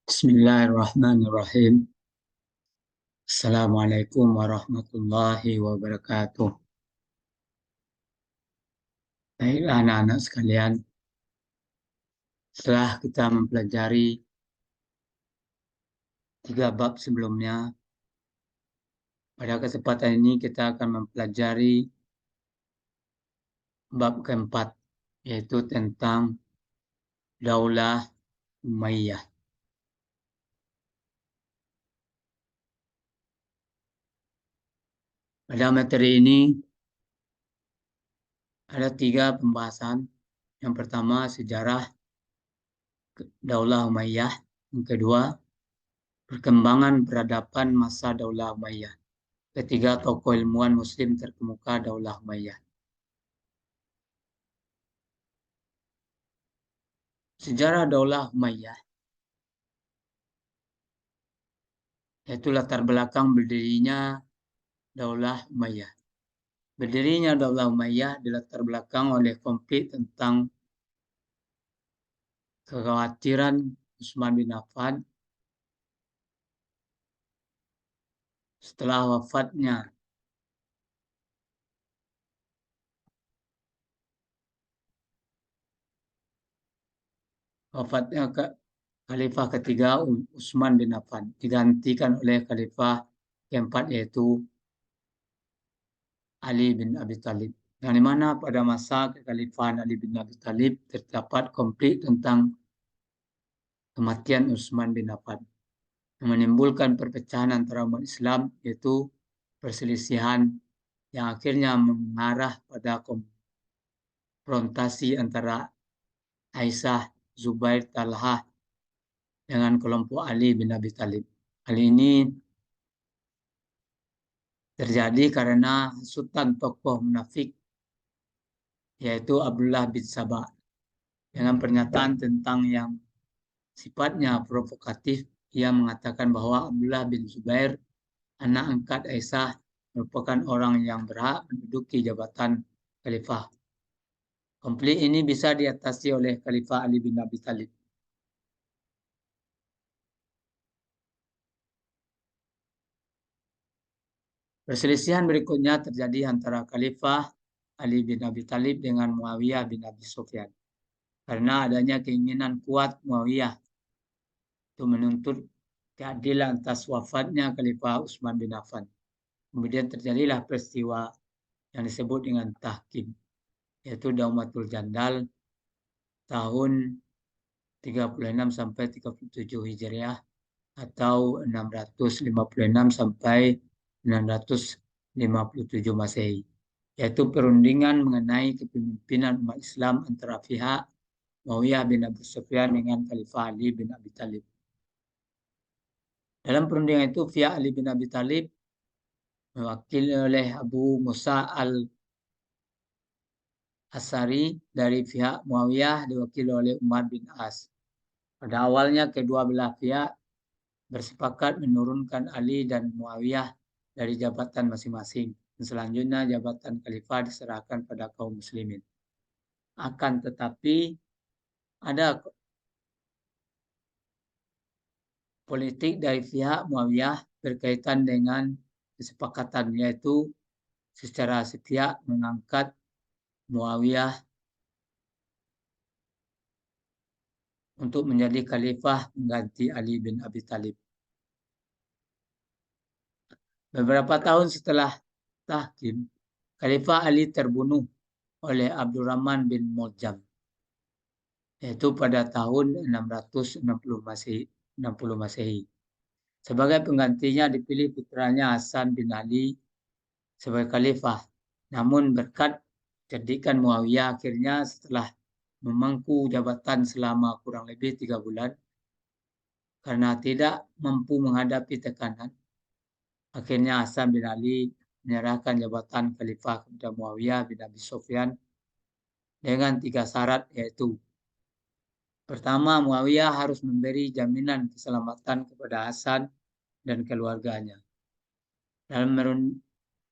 Bismillahirrahmanirrahim. Assalamualaikum warahmatullahi wabarakatuh. Baiklah anak-anak sekalian, setelah kita mempelajari 3 bab sebelumnya, pada kesempatan ini kita akan mempelajari bab keempat, yaitu tentang Daulah Umayyah. Pada materi ini ada 3 pembahasan. Yang pertama, sejarah Daulah Umayyah. Yang kedua, perkembangan peradaban masa Daulah Umayyah. Ketiga, tokoh ilmuwan Muslim terkemuka Daulah Umayyah. Sejarah Daulah Umayyah, yaitu latar belakang berdirinya Daulah Umayyah. Berdirinya Daulah Umayyah dilatar belakang oleh konflik tentang kekhawatiran Utsman bin Affan setelah wafatnya Khalifah ketiga Utsman bin Affan, digantikan oleh Khalifah keempat yaitu Ali bin Abi Thalib. Yang dimana pada masa kekhalifahan Ali bin Abi Thalib terdapat konflik tentang kematian Utsman bin Affan yang menimbulkan perpecahan antara umat Islam, yaitu perselisihan yang akhirnya mengarah pada konfrontasi antara Aisyah, Zubair, Talhah dengan kelompok Ali bin Abi Thalib. Hal ini terjadi karena hasutan tokoh munafik yaitu Abdullah bin Sabah dengan pernyataan tentang yang sifatnya provokatif. Ia mengatakan bahwa Abdullah bin Zubair, anak angkat Aisyah, merupakan orang yang berhak menduduki jabatan khalifah. Konflik ini bisa diatasi oleh Khalifah Ali bin Abi Thalib. Perselisihan berikutnya terjadi antara Khalifah Ali bin Abi Thalib dengan Muawiyah bin Abi Sufyan. Karena adanya keinginan kuat Muawiyah untuk menuntut keadilan atas wafatnya Khalifah Utsman bin Affan. Kemudian terjadilah peristiwa yang disebut dengan tahkim, yaitu Daumatul Jandal tahun 36 sampai 37 Hijriah atau 656 sampai 657 Masehi, yaitu perundingan mengenai kepemimpinan umat Islam antara pihak Muawiyah bin Abi Sufyan dengan Khalifah Ali bin Abi Thalib. Dalam perundingan itu, pihak Ali bin Abi Thalib mewakili oleh Abu Musa al-Asari, dari pihak Muawiyah diwakili oleh Umar bin As. Pada awalnya kedua belah pihak bersepakat menurunkan Ali dan Muawiyah dari jabatan masing-masing. Dan selanjutnya jabatan khalifah diserahkan pada kaum muslimin. Akan tetapi ada politik dari pihak Muawiyah berkaitan dengan kesepakatan, yaitu secara sepihak mengangkat Muawiyah untuk menjadi khalifah mengganti Ali bin Abi Thalib. Beberapa tahun setelah tahkim, Khalifah Ali terbunuh oleh Abdurrahman bin Muljam, yaitu pada tahun 660 Masehi. Sebagai penggantinya dipilih putranya Hasan bin Ali sebagai khalifah. Namun berkat cerdikan Muawiyah, akhirnya setelah memangku jabatan selama kurang lebih 3 bulan, karena tidak mampu menghadapi tekanan, akhirnya Hasan bin Ali menyerahkan jabatan khalifah kepada Muawiyah bin Abi Sufyan dengan 3 syarat, yaitu pertama, Muawiyah harus memberi jaminan keselamatan kepada Hasan dan keluarganya. Dalam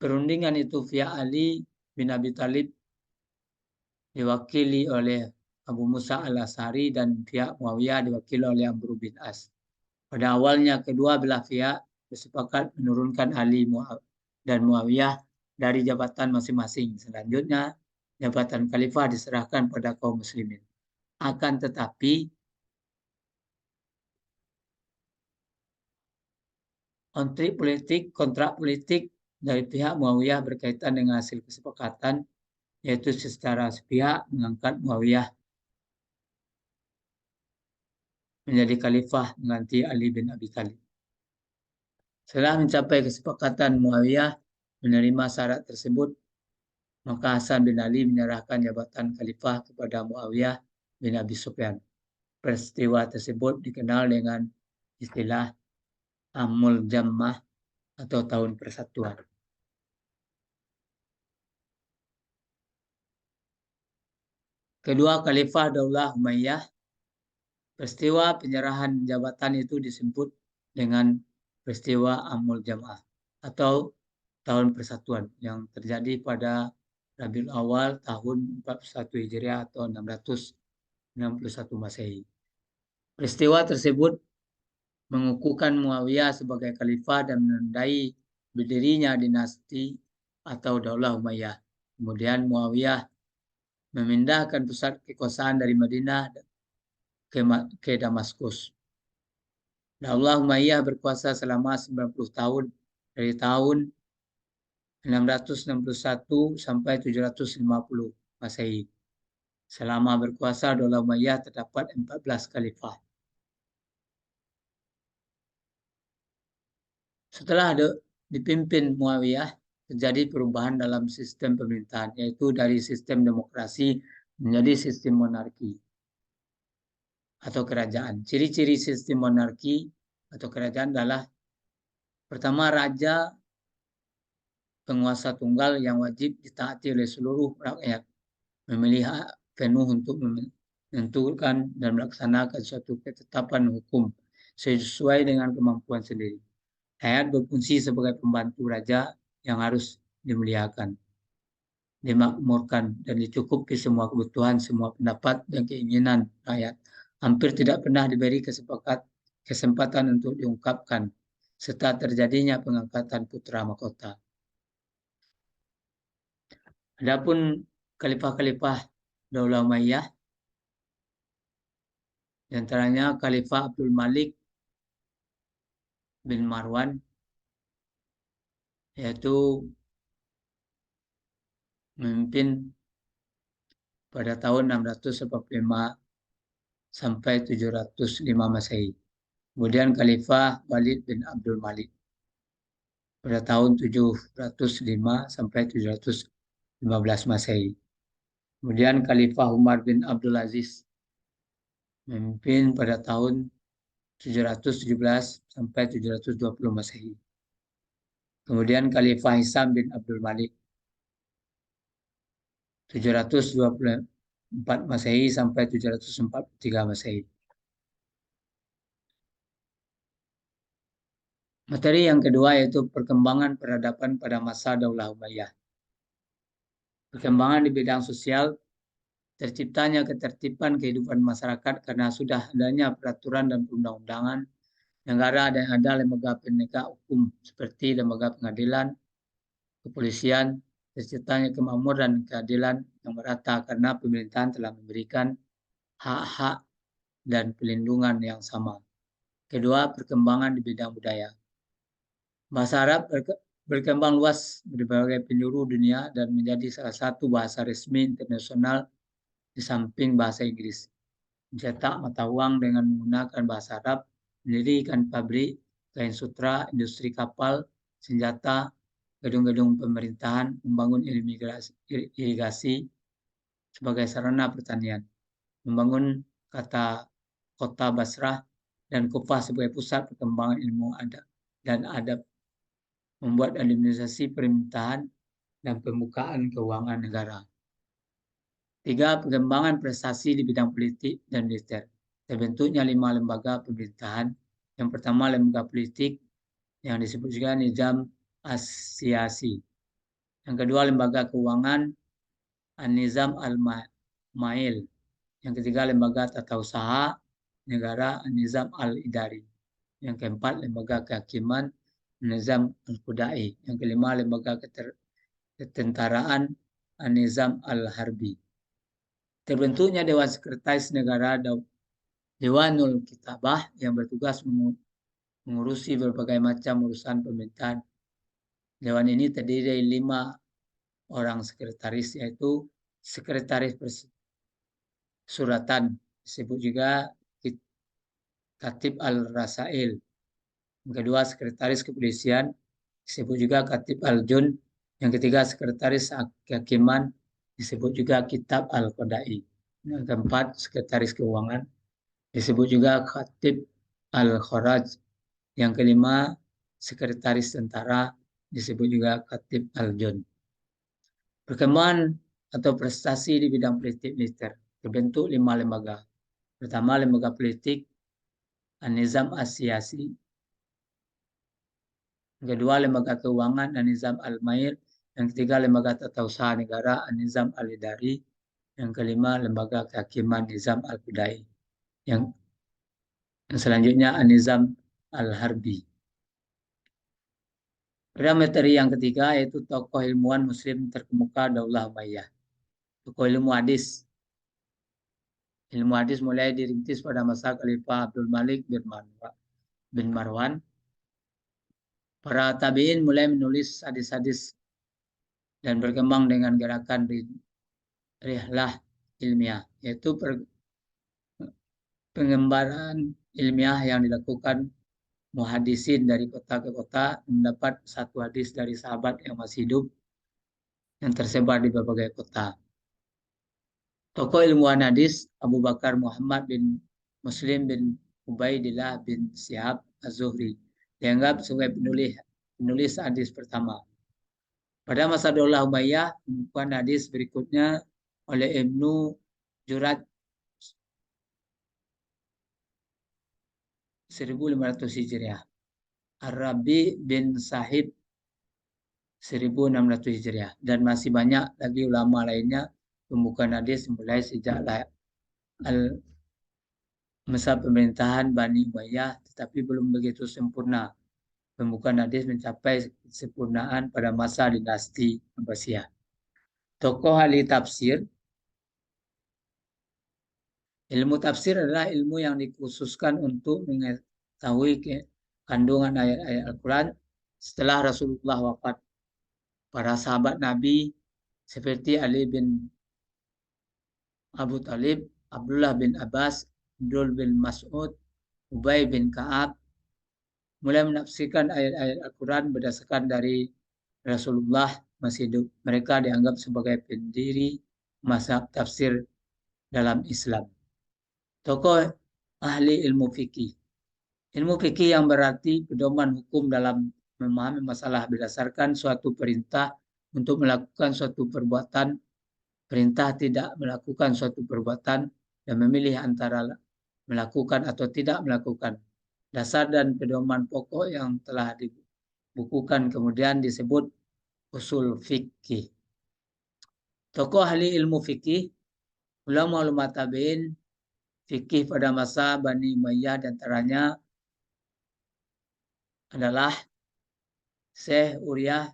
perundingan itu, pihak Ali bin Abi Thalib diwakili oleh Abu Musa al-Asari dan pihak Muawiyah diwakili oleh Amr bin As. Pada awalnya kedua belah pihak bersepakat menurunkan Ali dan Muawiyah dari jabatan masing-masing. Selanjutnya, jabatan khalifah diserahkan pada kaum muslimin. Akan tetapi, kontrak politik dari pihak Muawiyah berkaitan dengan hasil kesepakatan, yaitu secara sepihak mengangkat Muawiyah menjadi khalifah mengganti Ali bin Abi Thalib. Setelah mencapai kesepakatan Muawiyah menerima syarat tersebut, maka Hasan bin Ali menyerahkan jabatan khalifah kepada Muawiyah bin Abi Sufyan. Peristiwa tersebut dikenal dengan istilah Amul Jammah atau tahun persatuan. Kedua khalifah Daulah Umayyah, peristiwa penyerahan jabatan itu disebut dengan peristiwa Amul Jammah atau tahun persatuan yang terjadi pada Rabiul Awal tahun 41 Hijriah atau 661 Masehi. Peristiwa tersebut mengukuhkan Muawiyah sebagai khalifah dan menandai berdirinya dinasti atau Daulah Umayyah. Kemudian Muawiyah memindahkan pusat kekuasaan dari Madinah ke Damaskus. Daulah Umayyah berkuasa selama 90 tahun dari tahun 661 sampai 750 Masehi. Selama berkuasa Daulah Umayyah terdapat 14 khalifah. Setelah dipimpin Muawiyah, terjadi perubahan dalam sistem pemerintahan, yaitu dari sistem demokrasi menjadi sistem monarki atau kerajaan. Ciri-ciri sistem monarki atau kerajaan adalah pertama, raja penguasa tunggal yang wajib ditaati oleh seluruh rakyat, memilih hak penuh untuk menentukan dan melaksanakan suatu ketetapan hukum sesuai dengan kemampuan sendiri. Rakyat berfungsi sebagai pembantu raja yang harus dimuliakan, dimakmurkan, dan dicukupi semua kebutuhan, semua pendapat dan keinginan rakyat. Hampir tidak pernah diberi kesempatan untuk diungkapkan, serta terjadinya pengangkatan putra mahkota. Adapun khalifah-khalifah Daulah Umayyah, di antaranya Khalifah Abdul Malik bin Marwan, yaitu memimpin pada tahun 645 sampai 705 Masehi. Kemudian Khalifah Walid bin Abdul Malik pada tahun 705 sampai 715 Masehi. Kemudian Khalifah Umar bin Abdul Aziz memimpin pada tahun 717 sampai 720 Masehi. Kemudian Khalifah Hisam bin Abdul Malik 724 Masehi sampai 743 Masehi. Materi yang kedua yaitu perkembangan peradaban pada masa Daulah Umayyah. Perkembangan di bidang sosial, terciptanya ketertiban kehidupan masyarakat karena sudah adanya peraturan dan perundang-undangan negara dan ada lembaga penegak hukum seperti lembaga pengadilan, kepolisian, terciptanya kemakmuran dan keadilan yang merata karena pemerintahan telah memberikan hak-hak dan pelindungan yang sama. Kedua, perkembangan di bidang budaya. Bahasa Arab berkembang luas di berbagai penjuru dunia dan menjadi salah satu bahasa resmi internasional di samping bahasa Inggris. Mencetak mata uang dengan menggunakan bahasa Arab, mendirikan pabrik, kain sutra, industri kapal, senjata, gedung-gedung pemerintahan, membangun irigasi sebagai sarana pertanian, membangun kota Basrah dan Kufah sebagai pusat perkembangan ilmu dan adab, membuat administrasi pemerintahan dan pembukaan keuangan negara. 3. Pengembangan prestasi di bidang politik dan militer. Terbentuknya 5 lembaga pemerintahan. Yang pertama, lembaga politik yang disebut juga Nizam Asyasi. Yang kedua, lembaga keuangan An-Nizam Al-Mail. Yang ketiga, lembaga tata usaha negara An-Nizam Al-Idari. Yang keempat, lembaga kehakiman An-Nizam Al-Qudai. Yang kelima, lembaga ketentaraan An-Nizam Al-Harbi. Terbentuknya Dewan Sekretaris Negara Dewanul Kitabah yang bertugas mengurusi berbagai macam urusan pemerintahan. Dewan ini terdiri dari 5 orang sekretaris, yaitu Sekretaris Suratan, disebut juga Katib Al-Rasail. Yang kedua, Sekretaris Kepolisian, disebut juga Katib Al-Jun. Yang ketiga, Sekretaris Kehakiman, disebut juga Kitab Al-Qodai. Yang keempat, Sekretaris Keuangan, disebut juga Katib Al-Kharaj. Yang kelima, Sekretaris Tentara, disebut juga Katib Al-Jun. Perkembangan atau prestasi di bidang politik militer. Terbentuk 5 lembaga. Pertama, lembaga politik An-Nizam As-Siyasi. Yang kedua, lembaga keuangan An-Nizam Al-Mair. Yang ketiga, lembaga tata usaha negara An-Nizam Al-Idari. Yang kelima, lembaga kehakiman Nizam Al-Qudai. Yang selanjutnya An-Nizam Al-Harbi. Pada materi yang ketiga yaitu tokoh ilmuwan muslim terkemuka Daulah Umayyah. Tokoh ilmu hadis. Ilmu hadis mulai dirintis pada masa Khalifah Abdul Malik bin Marwan. Para tabi'in mulai menulis hadis-hadis dan berkembang dengan gerakan rihlah ilmiah, yaitu pengembaraan ilmiah yang dilakukan muhadisin dari kota ke kota mendapat satu hadis dari sahabat yang masih hidup yang tersebar di berbagai kota. Tokoh ilmuwan hadis Abu Bakar Muhammad bin Muslim bin Ubaidillah bin Syihab Az-Zuhri dianggap sebagai penulis hadis pertama. Pada masa Daulah Umayyah, pembukuan hadis berikutnya oleh Ibnu Juraj 1500 Hijriah, Ar-Rabi bin Sahib 1600 Hijriah, dan masih banyak lagi ulama lainnya pembukuan hadis mulai sejak masa pemerintahan Bani Umayyah, tetapi belum begitu sempurna. Pembukuan hadis mencapai kesempurnaan pada masa dinasti Abbasiyah. Tokoh ahli tafsir. Ilmu tafsir adalah ilmu yang dikhususkan untuk mengetahui kandungan ayat-ayat Al-Quran setelah Rasulullah wafat. Para sahabat Nabi seperti Ali bin Abu Talib, Abdullah bin Abbas, Abdul bin Mas'ud, Ubay bin Ka'ab mulai menafsirkan ayat-ayat Al-Quran berdasarkan dari Rasulullah masih hidup. Mereka dianggap sebagai pendiri mazhab tafsir dalam Islam. Tokoh ahli ilmu fikih. Ilmu fikih yang berarti pedoman hukum dalam memahami masalah berdasarkan suatu perintah untuk melakukan suatu perbuatan, perintah tidak melakukan suatu perbuatan, dan memilih antara melakukan atau tidak melakukan. Dasar dan pedoman pokok yang telah dibukukan kemudian disebut usul fikih. Tokoh ahli ilmu fikih, ulama tabi'in fikih pada masa Bani Umayyah di antaranya adalah Syekh Uriyah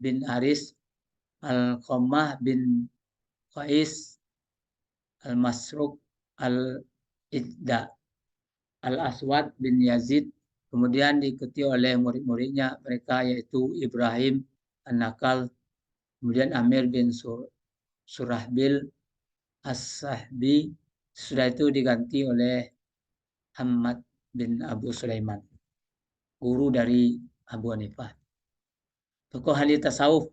bin Haris, Al-Qammah bin Qais, Al-Masruq Al-Idda, Al-Aswad bin Yazid, kemudian diikuti oleh murid-muridnya mereka yaitu Ibrahim An-Nakal, kemudian Amir bin Surahbil As-Sahbi. Sesudah itu diganti oleh Ahmad bin Abu Sulaiman, guru dari Abu Hanifah. Tokoh ahli tasawuf.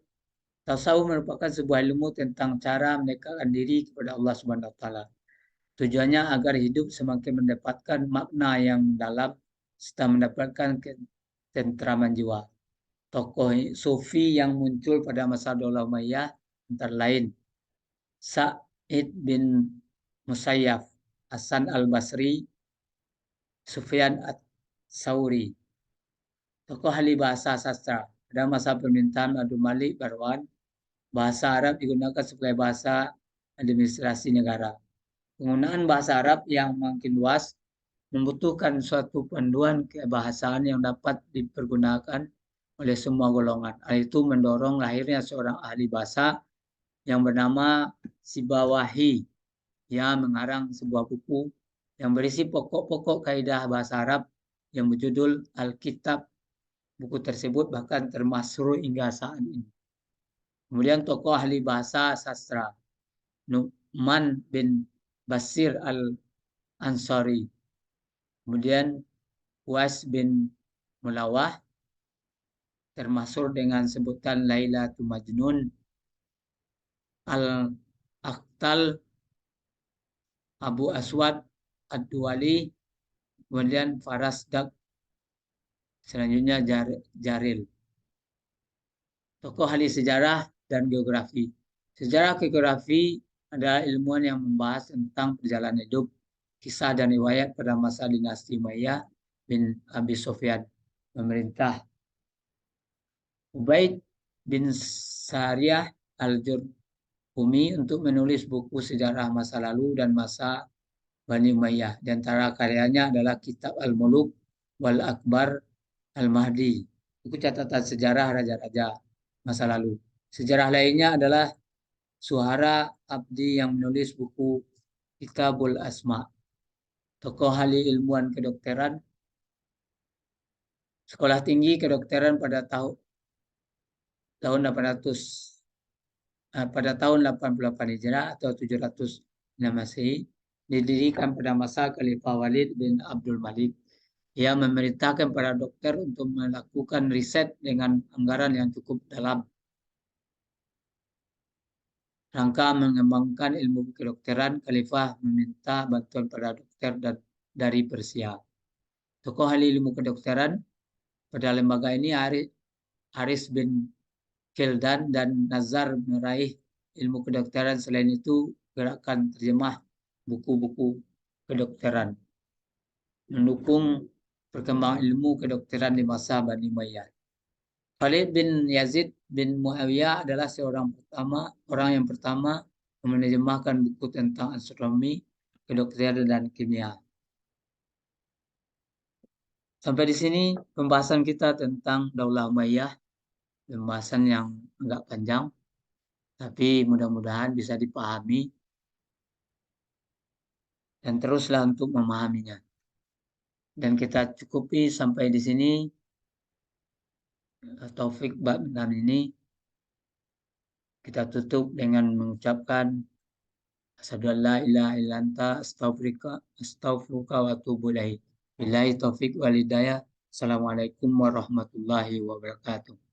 Tasawuf merupakan sebuah ilmu tentang cara mendekatkan diri kepada Allah Subhanahu wa taala. Tujuannya agar hidup semakin mendapatkan makna yang dalam serta mendapatkan ketentraman jiwa. Tokoh sufi yang muncul pada masa Daulah Umayyah antara lain Sa'id bin Musayyaf, Hasan Al-Basri, Sufyan Ats-Tsauri. Tokoh ahli bahasa sastra. Pada masa pemerintahan Abdul Malik Marwan, bahasa Arab digunakan sebagai bahasa administrasi negara. Penggunaan bahasa Arab yang makin luas membutuhkan suatu panduan kebahasaan yang dapat dipergunakan oleh semua golongan. Hal itu mendorong lahirnya seorang ahli bahasa yang bernama Sibawahi. Ia mengarang sebuah buku yang berisi pokok-pokok kaidah bahasa Arab yang berjudul Alkitab. Buku tersebut bahkan termasyhur hingga saat ini. Kemudian tokoh ahli bahasa sastra Nu'man bin Basir al-Ansari. Kemudian Uwais bin Mulawah termasuk dengan sebutan Lailatul Majnun, Al-Aqtal, Abu Aswad Ad-Duwali, kemudian Farasdak, selanjutnya Jaril. Tokoh ahli sejarah dan geografi. Sejarah geografi adalah ilmuwan yang membahas tentang perjalanan hidup, kisah dan riwayat pada masa dinasti Umayyah bin Abi Sufyan memerintah. Ubaid bin Sariyah al-Jurhumi untuk menulis buku sejarah masa lalu dan masa Bani Umayyah. Di antara karyanya adalah Kitab Al-Muluk wal Akbar Al-Mahdi, buku catatan sejarah raja-raja masa lalu. Sejarah lainnya adalah Suhara Abdi yang menulis buku Kitabul Asma. Tokoh ahli ilmuwan kedokteran, sekolah tinggi kedokteran pada tahun 88 Hijrah atau 706 Masehi didirikan pada masa Khalifah Walid bin Abdul Malik. Ia memerintahkan para dokter untuk melakukan riset dengan anggaran yang cukup dalam rangka mengembangkan ilmu kedokteran. Khalifah meminta bantuan para dokter dari Persia. Tokoh ahli ilmu kedokteran pada lembaga ini Haris bin Kildan dan Nazar meraih ilmu kedokteran. Selain itu, gerakan terjemah buku-buku kedokteran mendukung perkembangan ilmu kedokteran di masa Bani Umayyah. Khalid bin Yazid bin Muawiyah adalah orang yang pertama menerjemahkan buku tentang astronomi, kedokteran, dan kimia. Sampai di sini pembahasan kita tentang Daulah Umayyah, pembahasan yang agak panjang, tapi mudah-mudahan bisa dipahami dan teruslah untuk memahaminya. Dan kita cukupi sampai di sini. Taufik bab ini kita tutup dengan mengucapkan asyhadu an la ilaha illa anta astaghfiruka wa atubu ilaik. Billahi taufik wal hidayah. Assalamualaikum warahmatullahi wabarakatuh.